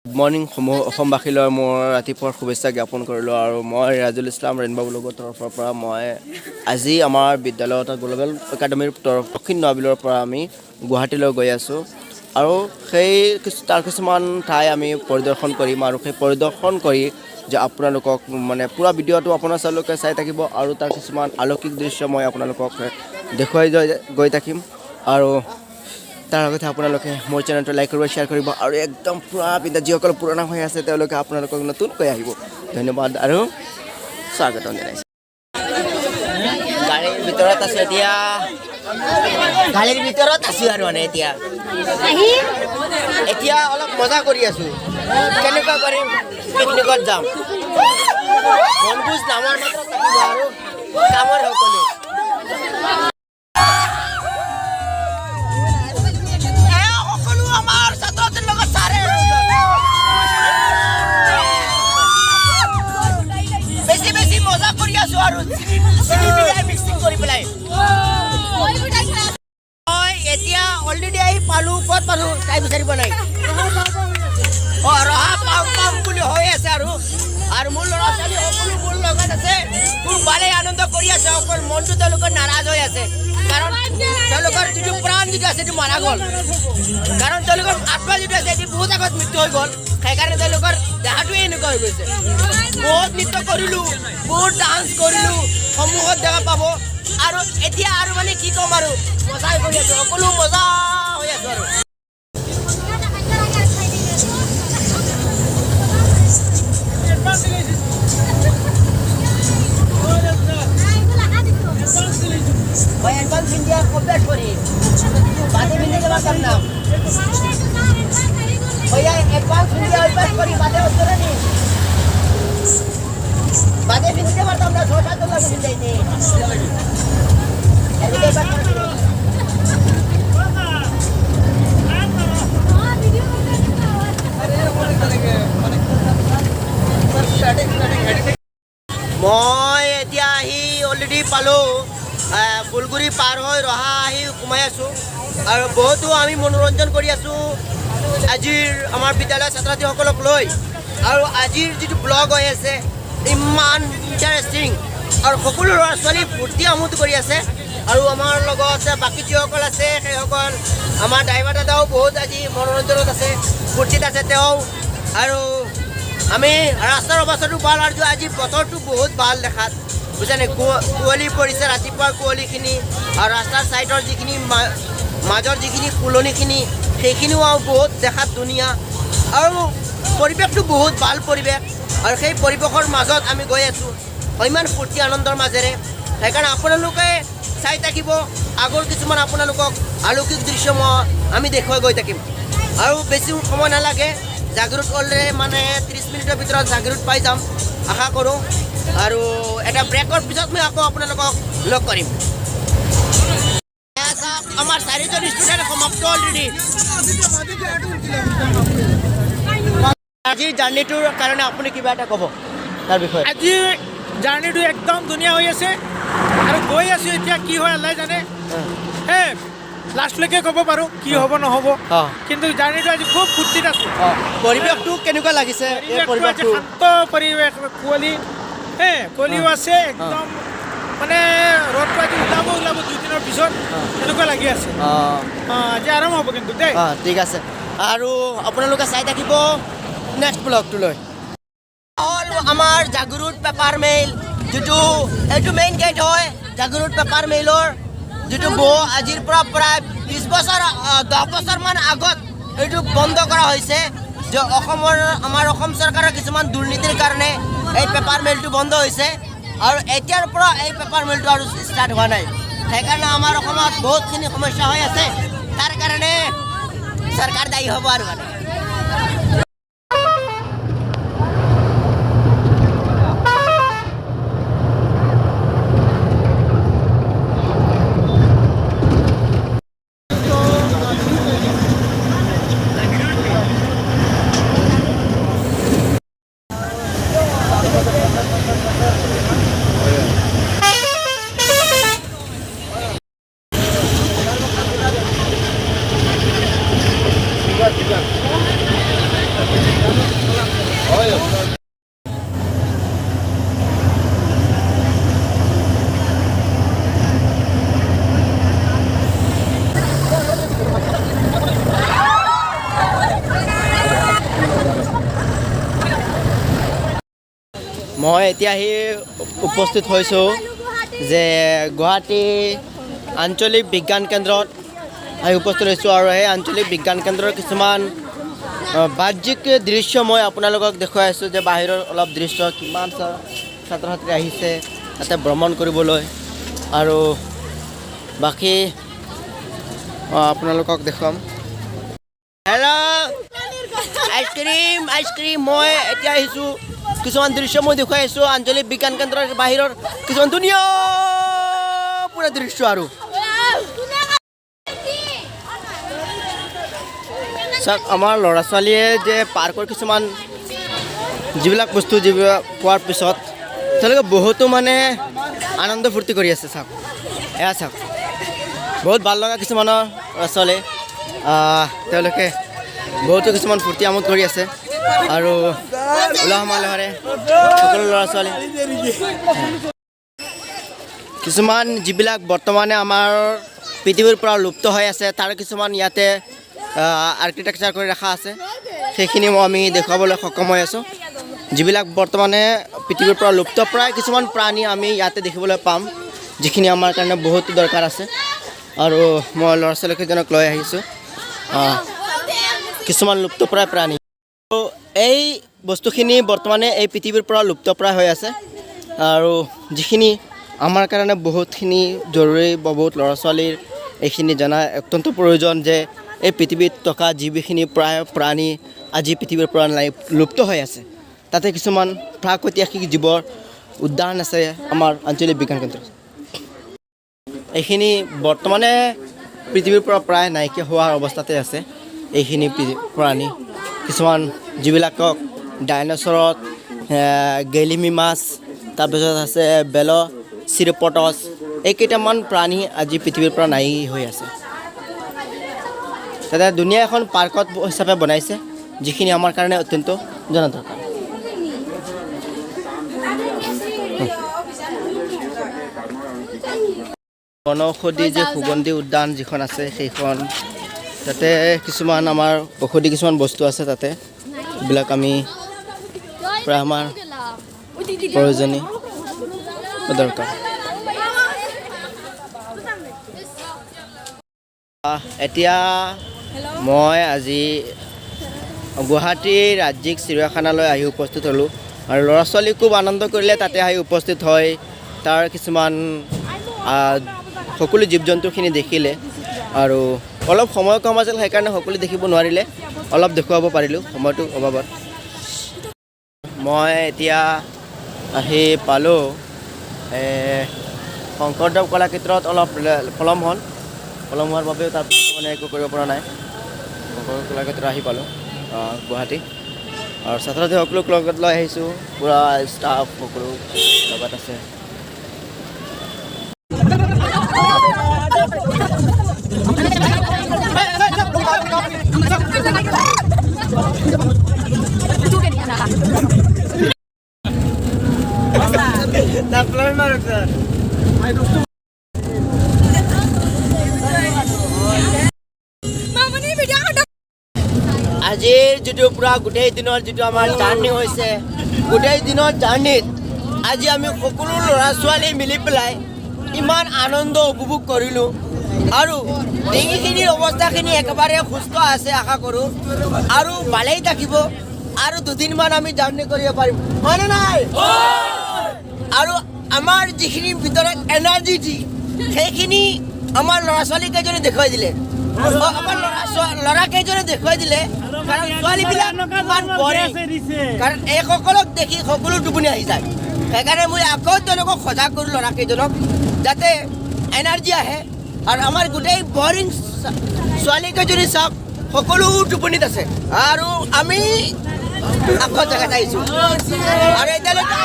Good morning অসমবাসীলৈ মোৰ ৰাতিপুৱাৰ শুভেচ্ছা জ্ঞাপন কৰিলোঁ আৰু মই ৰাজুল ইছলাম ৰেইনবো ব্লগৰ তৰফৰ পৰা মই আজি আমাৰ বিদ্যালয়ত গ্ল'বেল একাডেমীৰ দক্ষিণ নবিলৰ পৰা আমি গুৱাহাটীলৈ গৈ আছোঁ আৰু তাৰ কিছুমান ঠাই আমি পৰিদৰ্শন কৰিম আৰু সেই পৰিদৰ্শন কৰি যে আপোনালোকক মানে পুৰা ভিডিঅ'টো আপোনালোকে চাই থাকিব আৰু তাৰ কিছুমান আলৌকিক দৃশ্য মই আপোনালোকক দেখুৱাই গৈ থাকিম আৰু তাৰ লগতে আপোনালোকে মোৰ চেনেলটো লাইক কৰিব শ্বেয়াৰ কৰিব আৰু একদম পুৰা পিন্ধা যিসকল পুৰণা হৈ আছে তেওঁলোকে আপোনালোকক নতুনকৈ আহিব ধন্যবাদ আৰু স্বাগতম জনাইছোঁ গাড়ীৰ ভিতৰত আছোঁ এতিয়া গাড়ীৰ ভিতৰত আছোঁ আৰু মানে এতিয়া অলপ মজা কৰি আছোঁ কেনেকুৱা কৰিম পিকনিকত যাম বনভোজ নামৰ মাত্ৰ থাকিব আৰু কামৰ সকলো এতিয়া অলৰেডি আহি পালোঁ ক'ত পালোঁ তাই বিচাৰিব নাই ৰহা পাম পাম বুলি হৈ আছে আৰু মোৰ ল'ৰা ছোৱালী সকলো মোৰ লগত আছে খুব ভালেই আনন্দ কৰি আছে অকল মনটো তেওঁলোকৰ নাৰাজ হৈ আছে কাৰণ তেওঁলোকৰ যিটো প্ৰাণ যিটো আছে সেইটো মাৰা গ'ল কাৰণ তেওঁলোকৰ আত্মা যিটো আছে সেইটো বহুত আগত মৃত্যু হৈ গ'ল সেইকাৰণে তেওঁলোকৰ দেহাটোৱে এনেকুৱা হৈ গৈছে বহুত নৃত্য কৰিলোঁ বহুত ডান্স কৰিলোঁ সমূহত দেখা পাব আৰু এতিয়া আৰু মানে কি ক'ম আৰু মজাই কৰি আছোঁ সকলো মজা হৈ আছোঁ আৰু মই এডভান্স ইন্ডিয়া কমপ্লিট কৰি বাদে মিলে যাবার কাম নাম भैया एडवांस इंडिया अभ्यास करी बादे होतो नी बादे बिंदे मारता हमरा 6-7 लोग मिल जाईते एवढे बात মই এতিয়া আহি অলৰেডি পালোঁ ফুলগুৰি পাৰ হৈ ৰহা আহি সোমাই আছোঁ আৰু বহুতো আমি মনোৰঞ্জন কৰি আছোঁ আজিৰ আমাৰ বিদ্যালয়ৰ ছাত্ৰ ছাত্ৰীসকলক লৈ আৰু আজিৰ যিটো ব্লগ হৈ আছে ইমান ইণ্টাৰেষ্টিং আৰু সকলো ল'ৰা ছোৱালী ফূৰ্তি আমোদ কৰি আছে আৰু আমাৰ লগত বাকী যিসকল আছে সেইসকল আমাৰ ড্ৰাইভাৰ দাদাও বহুত আজি মনোৰঞ্জনত আছে ফূৰ্তিত আছে তেওঁ আৰু আমি ৰাস্তাৰ অৱস্থাটো ভাল আৰু আজি বতৰটো বহুত ভাল দেখাত বুজানে কুঁৱলী পৰিছে ৰাতিপুৱাৰ কুঁৱলীখিনি আৰু ৰাস্তাৰ ছাইডৰ যিখিনি মাজৰ যিখিনি ফুলনিখিনি সেইখিনিও বহুত দেখাত ধুনীয়া আৰু পৰিৱেশটো বহুত ভাল পৰিৱেশ আৰু সেই পৰিৱেশৰ মাজত আমি গৈ আছোঁ ইমান ফূৰ্তি আনন্দৰ মাজেৰে সেইকাৰণে আপোনালোকে চাই থাকিব আগৰ কিছুমান আপোনালোকক আলৌকিক দৃশ্য আমি দেখুৱাই গৈ থাকিম আৰু বেছি সময় নালাগে জাগিৰোড অলৰেডি মানে 30 মিনিটৰ ভিতৰত জাগিৰোড পাই যাম আশা কৰোঁ আৰু এটা ব্ৰেকৰ পিছত মই আকৌ আপোনালোকক লগ কৰিম আমাৰ 4জন ষ্টুডেণ্ট সমাপ্ত অলৰেডি আজিৰ জাৰ্ণিটোৰ কাৰণে আপুনি কিবা এটা ক'ব তাৰ বিষয়ে আজি জাৰ্ণিটো একদম ধুনীয়া হৈ আছে আৰু গৈ আছোঁ এতিয়া কি হয় আল্লাই জানে লাষ্টলৈকে ক'ব পাৰোঁ কি হ'ব নহ'ব কিন্তু জাৰ্ণিটো আজি খুব ফূৰ্তিত আছোঁ পৰিৱেশটো কেনেকুৱা লাগিছে পৰিৱেশটো শান্ত পৰিৱেশ কুঁৱলীও আছে একদম মানে ৰ'দটো আজি ওলাব 2 দিনৰ পিছত এনেকুৱা লাগি আছে আজি আৰাম হ'ব কিন্তু দেই ঠিক আছে আৰু আপোনালোকে চাই থাকিব নেক্সট ব্লগটোলৈ আমাৰ জাগিৰোড পেপাৰ মিল যিটো এইটো মেইন গেট হয় জাগিৰোড পেপাৰ মিলৰ যিটো আজিৰ পৰা প্ৰায় 20 বছৰ 10 বছৰমান আগত এইটো বন্ধ কৰা হৈছে যে আমাৰ অসম চৰকাৰৰ কিছুমান দুৰ্নীতিৰ কাৰণে এই পেপাৰ মিলটো বন্ধ হৈছে আৰু এতিয়াৰ পৰা এই পেপাৰ মিলটো আৰু ষ্টাৰ্ট হোৱা নাই সেইকাৰণে আমাৰ অসমত বহুতখিনি সমস্যা হৈ আছে তাৰ কাৰণে চৰকাৰ দায়ী হ'ব আৰু মানে Gracias. মই এতিয়া আহি উপস্থিত হৈছোঁ যে গুৱাহাটী আঞ্চলিক বিজ্ঞান কেন্দ্ৰত আহি উপস্থিত হৈছোঁ আৰু সেই আঞ্চলিক বিজ্ঞান কেন্দ্ৰৰ কিছুমান বাহ্যিক দৃশ্য মই আপোনালোকক দেখুৱাই আছোঁ যে বাহিৰৰ অলপ দৃশ্য কিমান ছাত্ৰ ছাত্ৰী আহিছে তাতে ভ্ৰমণ কৰিবলৈ আৰু বাকী আপোনালোকক দেখুৱাম হেল্ল' আইচক্ৰীম মই এতিয়া আহিছোঁ কিছুমান দৃশ্য মই দেখুৱাই আছোঁ আঞ্চলিক বিজ্ঞান কেন্দ্ৰৰ বাহিৰৰ কিছুমান ধুনীয়া পুৰা দৃশ্য আৰু চাওক আমাৰ ল'ৰা ছোৱালীয়ে যে পাৰ্কৰ কিছুমান যিবিলাক বস্তু যিবিলাক পোৱাৰ পিছত তেওঁলোকে বহুতো মানে আনন্দ ফূৰ্তি কৰি আছে চাওক এয়া চাওক বহুত ভাল লগা কিছুমানৰ ল'ৰা ছোৱালী তেওঁলোকে বহুতো কিছুমান ফূৰ্তি আমোদ কৰি আছে আৰু উলহ মালহেৰে সকলো ল'ৰা ছোৱালী কিছুমান যিবিলাক বৰ্তমানে আমাৰ পৃথিৱীৰ পৰা লুপ্ত হৈ আছে তাৰ কিছুমান ইয়াতে আৰ্কিটেকচাৰ কৰি ৰখা আছে সেইখিনি আমি দেখুৱাবলৈ সক্ষম হৈ আছোঁ যিবিলাক বৰ্তমানে পৃথিৱীৰ পৰা লুপ্ত প্ৰায় কিছুমান প্ৰাণী আমি ইয়াতে দেখিবলৈ পাম যিখিনি আমাৰ কাৰণে বহুত দৰকাৰ আছে আৰু মই ল'ৰা ছোৱালীকেইজনক লৈ আহিছোঁ কিছুমান লুপ্তপ্ৰায় প্ৰাণী এই বস্তুখিনি বৰ্তমানে এই পৃথিৱীৰ পৰা লুপ্তপ্ৰায় হৈ আছে আৰু যিখিনি আমাৰ কাৰণে বহুতখিনি জৰুৰী বা বহুত ল'ৰা ছোৱালীৰ এইখিনি জনা অত্যন্ত প্ৰয়োজন যে এই পৃথিৱীত থকা যিখিনি প্ৰায় প্ৰাণী আজি পৃথিৱীৰ পৰা লুপ্ত হৈ আছে তাতে কিছুমান প্ৰাকৈতিহাসিক জীৱৰ উদ্যান আছে আমাৰ আঞ্চলিক বিজ্ঞান কেন্দ্ৰত এইখিনি বৰ্তমানে পৃথিৱীৰ পৰা প্ৰায় নাইকিয়া হোৱাৰ অৱস্থাতে আছে এইখিনি প্ৰাণী কিছুমান যিবিলাকক ডাইন'ছৰত গেলিমি মাছ তাৰপিছত আছে চিৰপটছ এইকেইটামান প্ৰাণী আজি পৃথিৱীৰ পৰা নাই হৈ আছে তাতে ধুনীয়া এখন পাৰ্কত হিচাপে বনাইছে যিখিনি আমাৰ কাৰণে অত্যন্ত জনা দৰকাৰ বনৌষধি যে সুগন্ধি উদ্যান যিখন আছে সেইখন তাতে কিছুমান আমাৰ ঔষধি কিছুমান বস্তু আছে তাতে এইবিলাক আমি প্ৰায় আমাৰ প্ৰয়োজনীয় দৰকাৰ এতিয়া মই আজি গুৱাহাটী ৰাজ্যিক চিৰিয়াখানালৈ আহি উপস্থিত হ'লোঁ আৰু ল'ৰা ছোৱালী খুব আনন্দ কৰিলে তাতে আহি উপস্থিত হয় তাৰ কিছুমান সকলো জীৱ জন্তুখিনি দেখিলে আৰু অলপ সময় কম আছিল সেইকাৰণে সকলো দেখিব নোৱাৰিলে অলপ দেখুৱাব পাৰিলোঁ সময়টো অভাৱত মই এতিয়া আহি পালোঁ শংকৰদেৱ কলাক্ষেত্ৰত অলপ পলম হোৱাৰ বাবেও তাত মানে একো কৰিব পৰা নাই শংকৰদেৱ কলাক্ষেত্ৰত আহি পালোঁ গুৱাহাটী আৰু ছাত্ৰ ছাত্ৰী সকলোক লগত লৈ আহিছোঁ পূৰা ষ্টাফ সকলো লগত আছে আজিৰ যিটো পূৰা গোটেই দিনৰ যিটো আমাৰ জাৰ্ণি হৈছে গোটেই দিনৰ জাৰ্ণিত আজি আমি সকলো ল'ৰা ছোৱালী মিলি পেলাই ইমান আনন্দ উপভোগ কৰিলোঁ আৰু ডিঙিখিনিৰ অৱস্থাখিনি একেবাৰে সুস্থ আছে আশা কৰোঁ আৰু ভালেই থাকিব আৰু দুদিনমান আমি জাৰ্ণি কৰিব পাৰিম হয়নে নাই আৰু আমাৰ যিখিনি ভিতৰত এনাৰ্জি সেইখিনি আমাৰ ল'ৰা ছোৱালীকেইজনে দেখুৱাই দিলে আমাৰ ল'ৰাকেইজনে দেখুৱাই দিলে কাৰণ ছোৱালীবিলাক ইমান বৰিং কাৰণ এইসকলক দেখি সকলো টোপনি আহি যায় সেইকাৰণে মই আকৌ তেওঁলোকক সজাগ কৰোঁ ল'ৰাকেইজনক যাতে এনাৰ্জি আহে আৰু আমাৰ গোটেই বৰিং ছোৱালীকেইজনী চাওক সকলো টোপনিত আছে আৰু আমি আকৌ জেগাত আহিছোঁ আৰু এতিয়ালৈকে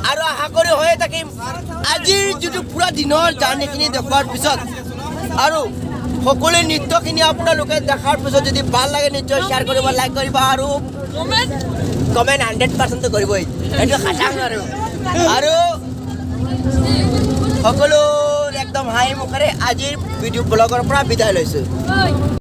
আৰু আশা কৰি হৈয়ে থাকিম আজিৰ যিটো পূৰা দিনৰ জাৰ্ণিখিনি দেখুৱাৰ পিছত আৰু সকলো নৃত্যখিনি আপোনালোকে দেখাৰ পিছত যদি ভাল লাগে নিশ্চয় শ্বেয়াৰ কৰিব লাইক কৰিব আৰু কমেণ্ট 100% কৰিবই এইটো খাটাং আৰু সকলো একদম হাঁহি মুখেৰে আজিৰ ভিডিঅ' ব্লগৰ পৰা বিদায় লৈছোঁ